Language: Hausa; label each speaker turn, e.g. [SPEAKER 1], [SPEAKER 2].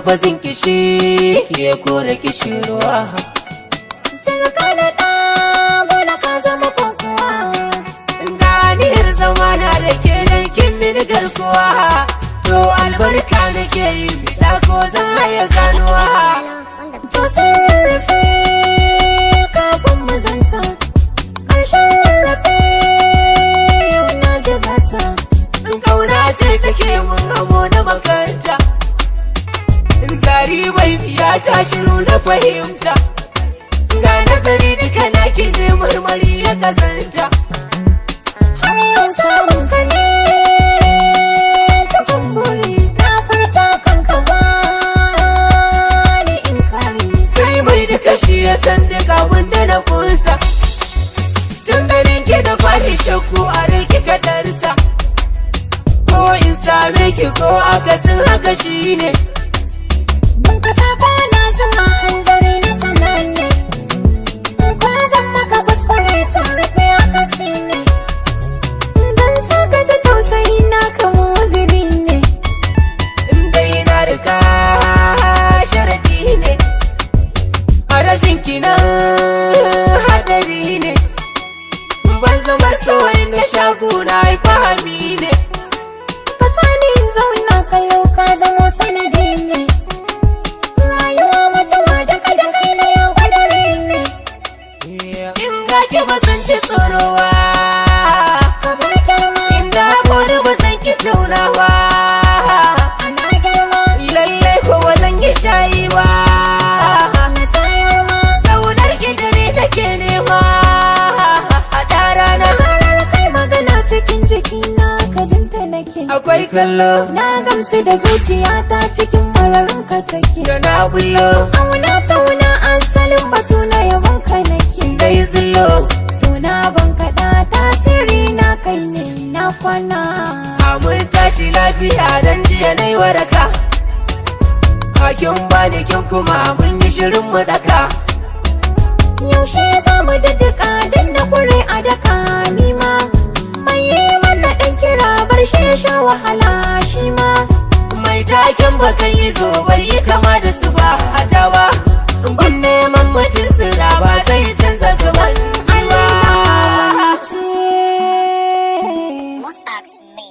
[SPEAKER 1] lafazin kishi ya kore kishirwa.
[SPEAKER 2] Sarka da ɗagona ka zama kokowa.
[SPEAKER 1] Ganiyar zamana da ke dan kin mini garkuwa. To albarka nake yi bida ko zan haya ganuwa.
[SPEAKER 2] To sun rarrafe kafin mu zanta, ƙarshen rarrafe yau na jigata.
[SPEAKER 1] Kauna ce take mun hamo na makaranta. Zari bai biya ta shiru na fahimta. Ga nazari duka na ki ne marmari ya kazanta.
[SPEAKER 2] Har yau samun ka ne cikin buri, na furta kanka ba ni in kare.
[SPEAKER 1] Sai mai duka shi ya san duka wanda na kunsa. Tun ganin ki da fari shakku a rai kika darsa. Ko in same ki ko akasin haka shi ne.
[SPEAKER 2] Ban ka sako na zama hanzari na sananne, in ko zan maka kuskure ta rufe akasi ne. Dan saka ta tausayi na kamo ziri ne.
[SPEAKER 1] Dai na rika sharadi ne. A rashin ki nan hadari ne. Ban zama so na shagu na fahami ne.
[SPEAKER 2] Ka sani in zauna kallo ka zamo sanadi ne. Rayuwa mutuwa da kai na yau kadari ne.
[SPEAKER 1] In ga ki ba san ki tsorowa.
[SPEAKER 2] Kamar girma
[SPEAKER 1] Inda haƙori ba san ki taunawa.
[SPEAKER 2] ana girma
[SPEAKER 1] Lallai ko ba zan yi shayi ba.
[SPEAKER 2] na tayar ma.
[SPEAKER 1] Ƙaunar ki dare take nema. Haɗa rana
[SPEAKER 2] Zarar kai magana cikin jikina ka jinta nake.
[SPEAKER 1] akwai kallo
[SPEAKER 2] Na gamsu da zuciyata cikin mararin ka take.
[SPEAKER 1] da na bullo.
[SPEAKER 2] Auna tauna asalin batu na yabon ka nake.
[SPEAKER 1] Dai zullo
[SPEAKER 2] Tuna ban kaɗa tasiri na kai ne na kwana.
[SPEAKER 1] mun tashi lafiya dan jiya na yi waraka. Hakin bani kin kuma mun yi shirin mu daka.
[SPEAKER 2] Yaushe za mu daddaka dan na kure a daka nima. Mai yi mana ɗan kira bar shi ya sha wahala shi ma.
[SPEAKER 1] Mai taken bakan yi zo bai yi kama da su ba hatawa. Gun neman mutum tsira ba zai canza gaban ba.
[SPEAKER 2] Allah ce.
[SPEAKER 3] Must ask me.